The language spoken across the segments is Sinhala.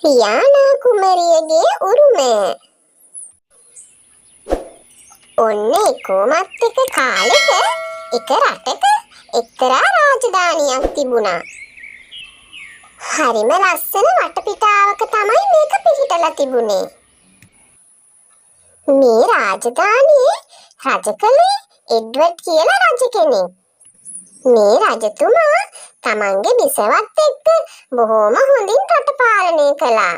රියානා කුමරියගේ උරුමය. ඔන්න එකෝමත් එක කාලෙක එක රටක එක්තරා රාජධානියක් තිබුණා. හරිම ලස්සන වටපිටාවක තමයි මේක පිහිටලා තිබුණේ. මේ රාජධානියේ රජ කළේ එඩ්වඩ් කියලා රජ කෙනෙක්. මේ රජතුමා තමන්ගේ බිසවත් එක්ක බොහොම හොඳින් රට පාලනය කළා.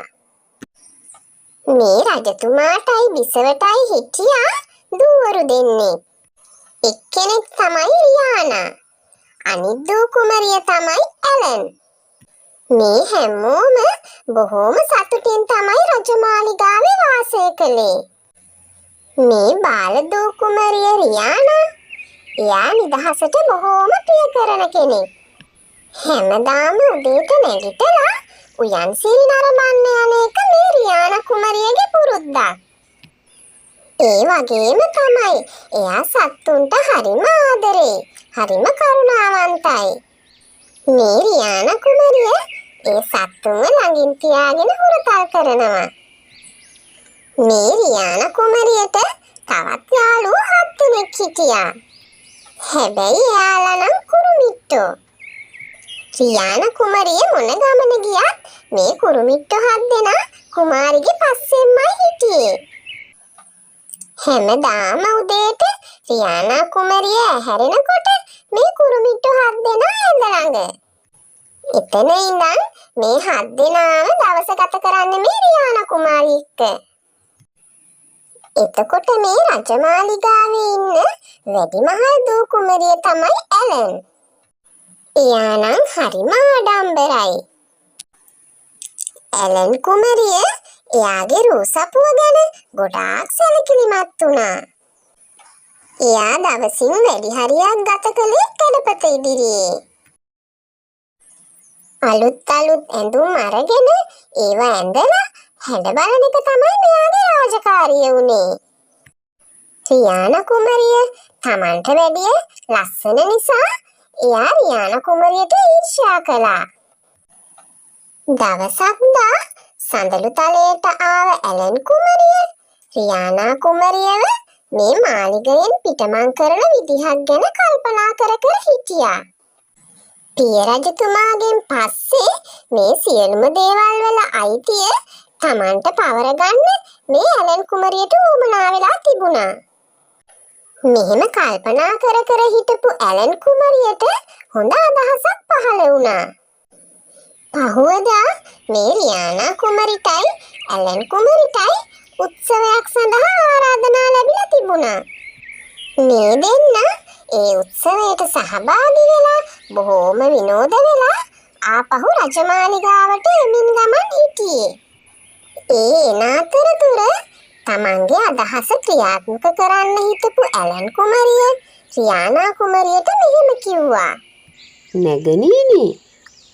මේ රජතුමාටයි බිසවටයි හිටියා දූවරු දෙන්නෙක්. එක්කෙනෙක් තමයි රියානා. අනිත් දූ කුමරිය තමයි ඇලන්. මේ හැමෝම බොහොම සතුටින් තමයි රජමාලිගාවේ වාසය කළේ. මේ බාල දූ කුමරිය රියානා එයා නිදහසට බොහොම ප්‍රිය කරන කෙනෙක්. හැමදාම උදේට නැගිටලා උයන් සිල් නරඹන්න යන එක මේ රියානා කුමරියගේ පුරුද්දක්. ඒ වගේම තමයි එයා සත්තුන්ට හරිම ආදරේ, හරිම කරුණාවන්තයි. මේ රියානා කුමරිය ඒ සත්තුන්ව ළඟින් තියාගෙන හුරතල් කරනවා. මේ රියානා කුමරියට තවත් යාළුවෝ 7 දෙනෙක් හිටියා. හැබැයි එයාලා නම් කුරුමිට්ටෝ. රියානා කුමරිය මොන ගමන ගියත් මේ කුරුමිට්ටෝ 7 දෙනා කුමාරිගේ පස්සෙන්මයි හිටියේ. හැමදාම උදේට රියානා කුමරිය ඇහැරෙනකොට මේ කුරුමිට්ටෝ 7 දෙනා ඇඳ ළඟ. එතන ඉඳන් මේ 7 දෙනාම දවස ගත කරන්නේ මේ රියානා කුමාරිය එක්ක. එතකොට මේ රජමාලිගාවේ ඉන්න වැඩිමහල් දූ කුමරිය තමයි ඇලන්. එයා නම් හරිම ආඩම්බරයි. ඇලන් කුමරිය එයාගේ රූසපුව ගැන ගොඩාක් සැලකිලිමත් වුණා. එයා දවසින් වැඩි හරියක් ගත කළේ කැඩපත ඉදිරියේ. අලුත් ඇඳුම් අරගෙන ඒවා ඇඳලා හැඩ බලන එක තමයි මෙයාගේ රාජකාරිය වුණේ. රියානා කුමරිය තමන්ට වැඩිය ලස්සන නිසා එයා රියානා කුමරියට ඊර්ෂ්‍යා කළා. දවසක්දා සඳලු තලයට ආව ඇලන් කුමරිය රියානා කුමරියව මේ මාලිගයෙන් පිටමං කරන විදිහක් ගැන කල්පනා කර හිටියා. පිය රජතුමාගෙන් පස්සේ මේ සියලුම දේවල් වල අයිතිය තමන්ට පවර ගන්න මේ ඇලන් කුමරියට උවමනා වෙලා තිබුණා. මෙහෙම කල්පනා කර හිටපු ඇලන් කුමරියට හොඳ අදහසක් පහළ වුණා. පහුවදා මේ රියානා කුමරිටයි ඇලන් කුමරිටයි උත්සවයක් සඳහා ආරාධනා ලැබිලා තිබුණා. මේ දෙන්න ඒ උත්සවයට සහභාගී වෙලා බොහෝම විනෝද වෙලා ආපහු රජමාලිගාවට එමින් ගමන් හිටියේ. ඒ එන අතරතුර තමන්ගේ අදහස ක්‍රියාත්මක කරන්න හිතපු ඇලන් කුමරිය රියානා කුමරියට මෙහෙම කිව්වා. නැගණියනි,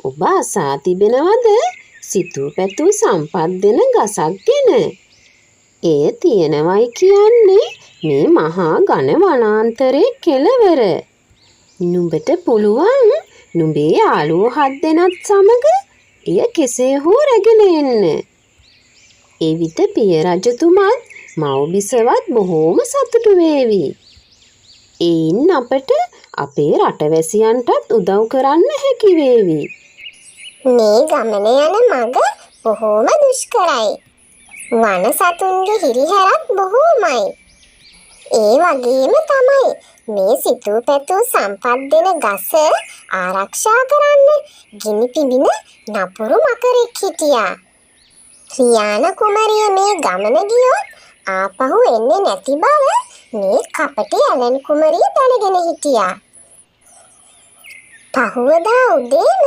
ඔබ අසා තිබෙනවද සිතූ පැතූ සම්පත් දෙන ගසක් ගැන? එය තියෙනවයි කියන්නේ මේ මහා ඝන වනාන්තරයේ කෙළවර. නුඹට පුළුවන් නුඹේ යාළුවෝ 7 දෙනත් සමග එය කෙසේ හෝ රැගෙන එන්න. එවිට පිය රජතුමත් මව්බිසවත් බොහෝම සතුටු වේවි. එයින් අපට අපේ රටවැසියන්ටත් උදව් කරන්න හැකි වේවි. මේ ගමන යන මඟ බොහෝම දුෂ්කරයි. වන සතුන්ගේ හිරිහැරත් බොහෝමයි. ඒ වගේම තමයි මේ සිතූ පැතූ සම්පත් දෙන ගස ආරක්ෂා කරන්න ගිනි පිඹින නපුරු මකරෙක් හිටියා. රියානා කුමරිය මේ ගමන ගියොත් ආපහු එන්නේ නැති බව මේ කපටි ඇලන් කුමරිය දැනගෙන හිටියා. පහුවදා උදේම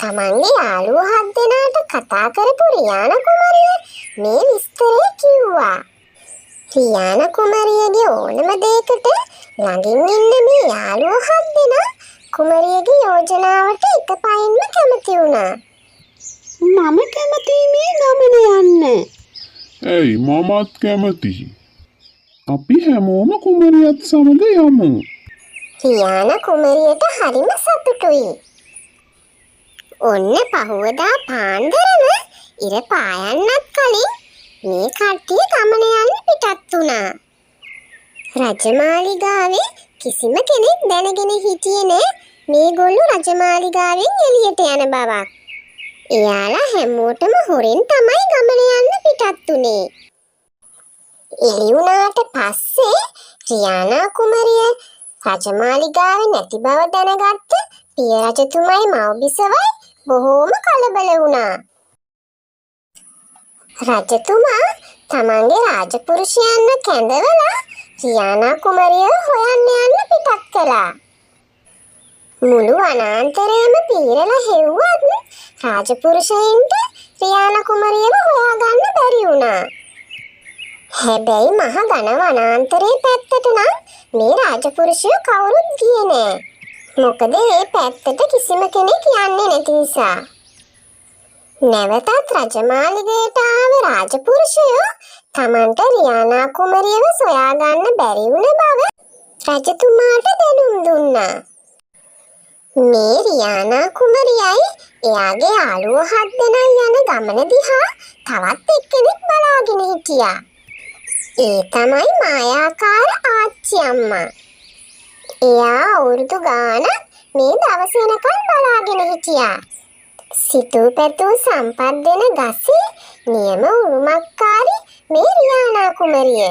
තමන්ගේ යාළුවෝ 7 දෙනාට කතා කරපු රියානා කුමරිය මේ විස්තරය කිව්වා. රියානා කුමරියගේ ඕනම දෙයකට ළඟින් ඉන්න මේ යාළුවෝ 7 දෙනා කුමරියගේ යෝජනාවට එකපයින්ම කැමති වුණා. මම කැමතියි මේ ගමන යන්න. ඇයි මමත් කැමතියි. අපි හැමෝම කුමරියත් සමග යමු. රියානා කුමරියට හරිම සතුටුයි. ඔන්න පහුවදා පාන්දරම ඉර පායන්නත් කලින් මේ කට්ටිය ගමන යන්න පිටත් වුණා. රජමාලිගාවේ කිසිම කෙනෙක් දැනගෙන හිටියේ නෑ මේගොල්ලෝ රජමාලිගාවෙන් එළියට යන බවක්. එයාලා හැමෝටම හොරෙන් තමයි ගමන යන්න පිටත් උනේ. එළි වුණාට පස්සේ රියානා කුමරිය රජමාලිගාවේ නැති බව දැනගත්ත පිය රජතුමයි මව්බිසවයි බොහෝම කලබල වුණා. රජතුමා තමන්ගේ රාජපුරුෂයන්ව කැඳවලා රියානා කුමරියව හොයන්න යන්න පිටත් කළා. මුළු වනාන්තරයම පීරලා හෙව්වත් රාජපුරුෂයින්ට රියානා කුමරියව හොයාගන්න බැරි වුණා. හැබැයි මහ ඝන වනාන්තරයේ පැත්තට නම් මේ රාජපුරුෂයෝ කවුරුත් ගියේ නෑ. මොකද මේ පැත්තට කිසිම කෙනෙක් යන්නේ නැති නිසා. නැවතත් රජමාලිගයට ආව රාජපුරුෂයෝ තමන්ට රියානා කුමරියව සොයාගන්න බැරි වුණ බව රජතුමාට දැනුම් දුන්නා. මේ රියානා කුමරියයි එයාගේ යාළුවෝ 7 දෙනා යන ගමන දිහා තවත් එක්කෙනෙක් බලාගෙන හිටියා. ඒ තමයි මායාකාර ආච්චි අම්මා. එයා අවුරුදු ගානක් මේ දවස් වෙනකන් බලාගෙන හිටියා. සිතූ පැතූ සම්පත් දෙන ගසේ නියම උරුමකාරී මේ රියානා කුමරිය.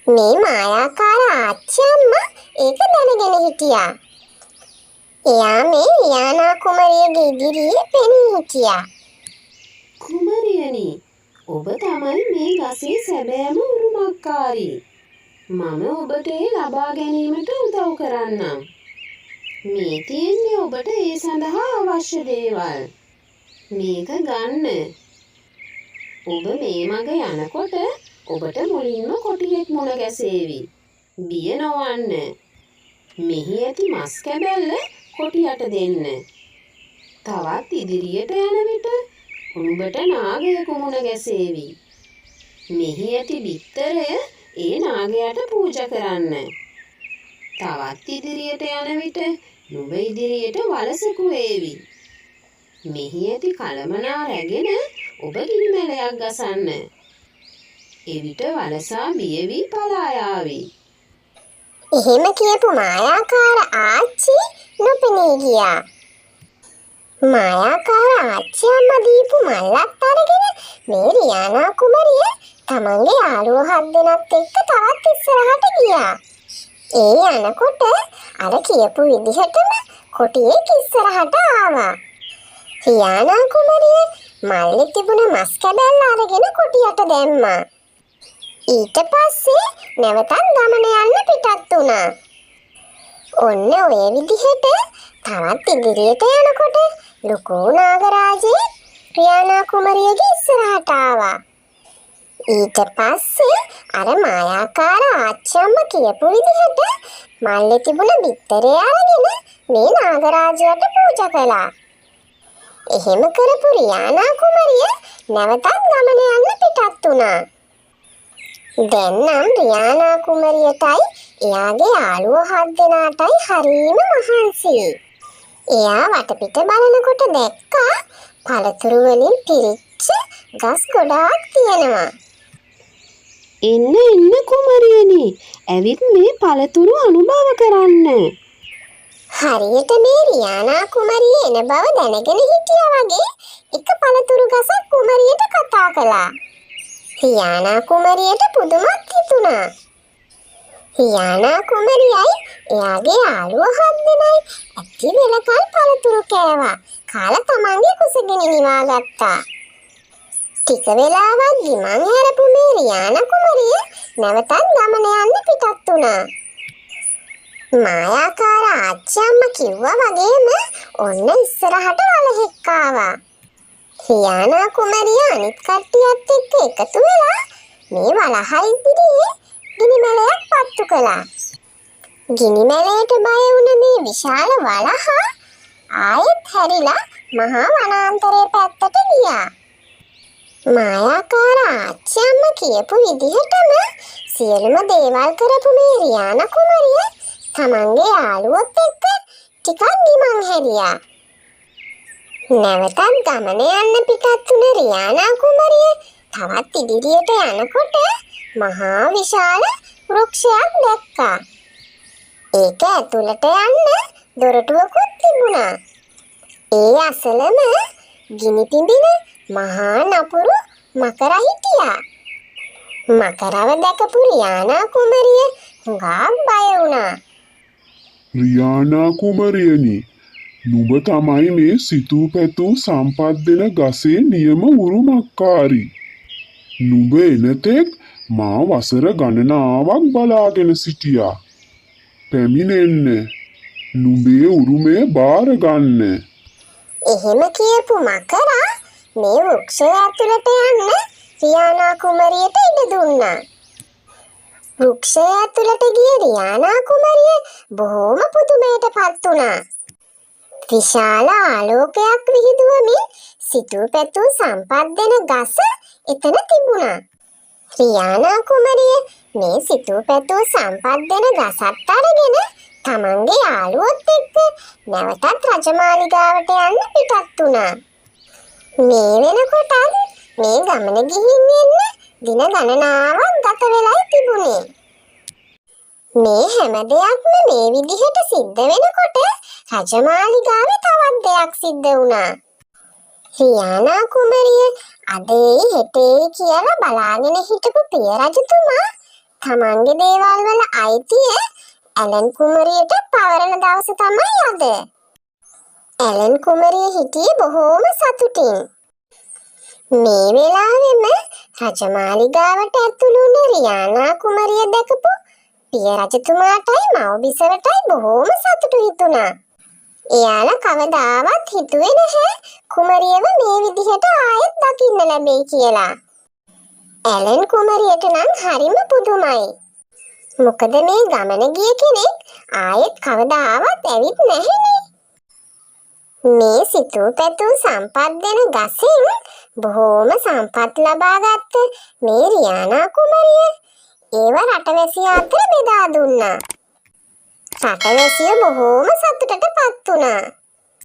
මේ මායාකාර ආච්චි අම්මා ඒක දැනගෙන හිටියා. එයා මේ රියානා කුමරියගේ ඉදිරියේ පෙනී හිටියා. කුමරියනි, ඔබ තමයි මේ ගසේ සැබෑම උරුමකාරී. මම ඔබට ඒ ලබා ගැනීමට උදව් කරන්නම්. මේ තියෙන්නේ ඔබට ඒ සඳහා අවශ්‍ය දේවල්. මේක ගන්න. ඔබ මේ මඟ යනකොට ඔබට මුලින්ම කොටියෙක් මුණ ගැසේවි. බිය නොවන්න. මෙහි ඇති මස් කැබැල්ල කොටියට දෙන්න. තවත් ඉදිරියට යන විට උඹට නාගයෙකු මුණ ගැසේවි. මෙහි ඇති බිත්තරය ඒ නාගයාට පූජා කරන්න. තවත් ඉදිරියට යන විට නුඹ ඉදිරියට වලසකු වේවි. මෙහි ඇති කලමනා රැගෙන ඔබ ගිනිමැලයක් ගසන්න. එවිට වලසා බිය වී පලා යාවි. එහෙම කියපු මායාකාර ආච්චි නොපෙනී ගියා. මායාකාර ආච්චි අම්මා දීපු මල්ලත් අරගෙන මේ රියානා කුමරිය තමන්ගේ යාළුවෝ 7 දෙනාත් එක්ක තවත් ඉස්සරහට ගියා. ඒ යනකොට අර කියපු විදිහටම කොටියෙක් ඉස්සරහට ආවා. රියානා කුමරිය මල්ලේ තිබුණ මස් කැබැල්ල අරගෙන කොටියට දැම්මා. ඊට පස්සේ නැවතත් ගමන යන්න පිටත් වුණා. ඔන්න ඔය විදිහට තවත් ඉදිරියට යනකොට ලොකු නාගරාජේ රියානා කුමරියගේ ඉස්සරහට ආවා. ඊට පස්සේ අර මායාකාර ආච්චි අම්මා කියපු විදිහට මල්ලේ තිබුණ බිත්තරය අරගෙන මේ නාගරාජයාට පූජා කළා. එහෙම කරපු රියානා කුමරිය නැවතත් ගමන යන්න පිටත් වුණා. දැන් නම් රියානා කුමරියටයි එයාගේ යාළුවෝ 7 දෙනාටයි හරීම මහන්සි. එයා වටපිට බලනකොට දැක්කා පළතුරු වලින් පිරිච්ච ගස් ගොඩාක් තියෙනවා. එන්න කුමරියනි, ඇවිත් මේ පළතුරු අනුභව කරන්න. හරියට මේ රියානා කුමරිය එන බව දැනගෙන හිටියා වගේ එක පළතුරු ගසක් කුමරියට කතා කළා. රියානා කුමරියට පුදුමත් හිතුණා. රියානා කුමරියයි එයාගේ යාළුවෝ 7 දෙනයි ඇති වෙලකල් පළතුරු කෑවා. කාලා තමන්ගේ කුසගිනි නිවා ගත්තා. ටික වෙලාවක් ගිමන් හැරපු මේ රියානා කුමරිය නැවතත් ගමන යන්න පිටත් වුණා. මායාකාර ආච්චි අම්මා කිව්වා වගේම ඔන්න ඉස්සරහට වලහෙක් ආවා. රියානා කුමරිය අනිත් කට්ටියත් එක්ක එකතු වෙලා මේ වලහා ඉදිරියේ ගිනිමැලයක් පත්තු කළා. ගිනිමැලයට බය වුණ මේ විශාල වලහා ආයෙත් හැරිලා මහා වනාන්තරයේ පැත්තට ගියා. මායාකාර ආච්චි අම්මා කියපු විදිහටම සියලුම දේවල් කරපු මේ රියානා කුමරිය තමන්ගේ යාළුවොත් එක්ක ටිකක් ගිමන් හැරියා. නැවතත් ගමන යන්න පිටත් වුණ රියානා කුමරිය තවත් ඉදිරියට යනකොට මහා විශාල වෘක්ෂයක් දැක්කා. ඒක ඇතුළට යන්න දොරටුවකුත් තිබුණා. ඒ අසලම ගිනි පිඹින මහා නපුරු මකර හිටියා. මකරව දැකපු රියානා කුමරිය හුඟක් බය වුණා. රියානා කුමරියනි, නුඹ තමයි මේ සිතූ පැතූ සම්පත් දෙන ගසේ නියම උරුමකාරී. නුඹ එනතෙක් මා වසර ගණනාවක් බලාගෙන සිටියා. පැමිණෙන්න, නුඹේ උරුමය බාරගන්න. එහෙම කියපු මකරා මේ වෘක්ෂය ඇතුළට යන්න රියානා කුමරියට ඉඩ දුන්නා. වෘක්ෂය ඇතුළට ගිය රියානා කුමරිය බොහෝම පුදුමයටපත් වුණා. විශාල ආලෝකයක් විහිදුවමින් සිතූ පැතූ සම්පත් දෙන ගස එතන තිබුණා. රියානා කුමරිය මේ සිතූ පැතූ සම්පත් දෙන ගසත් අරගෙන තමන්ගේ යාළුවොත් එක්ක නැවතත් රජමාලිගාවට යන්න පිටත් වුණා. මේ වෙනකොටත් මේ ගමන ගිහින් එන්න දින ගණනාවක් ගත වෙලයි තිබුණේ. මේ හැම දෙයක්ම මේ විදිහට සිද්ධ වෙනකොට රජමාලිගාවේ තවත් දෙයක් සිද්ධ වුණා. රියානා කුමරිය අදේ හෙටේ කියලා බලාගෙන හිටපු පිය රජතුමා තමන්ගේ දේවල් වල අයිතිය ඇලන් කුමරියට පවරන දවස තමයි අද. ඇලන් කුමරිය හිටියේ බොහෝම සතුටින්. මේ වෙලාවෙම රජමාලිගාවට ඇතුළු වුණ රියානා කුමරිය දැකපු පිය රජතුමාටයි මව්බිසවටයි බොහෝම සතුටු හිතුණා. එයාලා කවදාවත් හිතුවේ නැහැ කුමරියව මේ විදිහට ආයෙත් දකින්න ලැබෙයි කියලා. ඇලන් කුමරියට නම් හරිම පුදුමයි. මොකද මේ ගමන ගිය කෙනෙක් ආයෙත් කවදාවත් ඇවිත් නැහැනේ. මේ සිතූ පැතූ සම්පත් දෙන ගසෙන් බොහෝම සම්පත් ලබාගත්ත මේ රියානා කුමරිය ඒව රටවැසියෝ අතර බෙදා දුන්නා. රටවැසියෝ බොහෝම සතුටටපත් වුණා.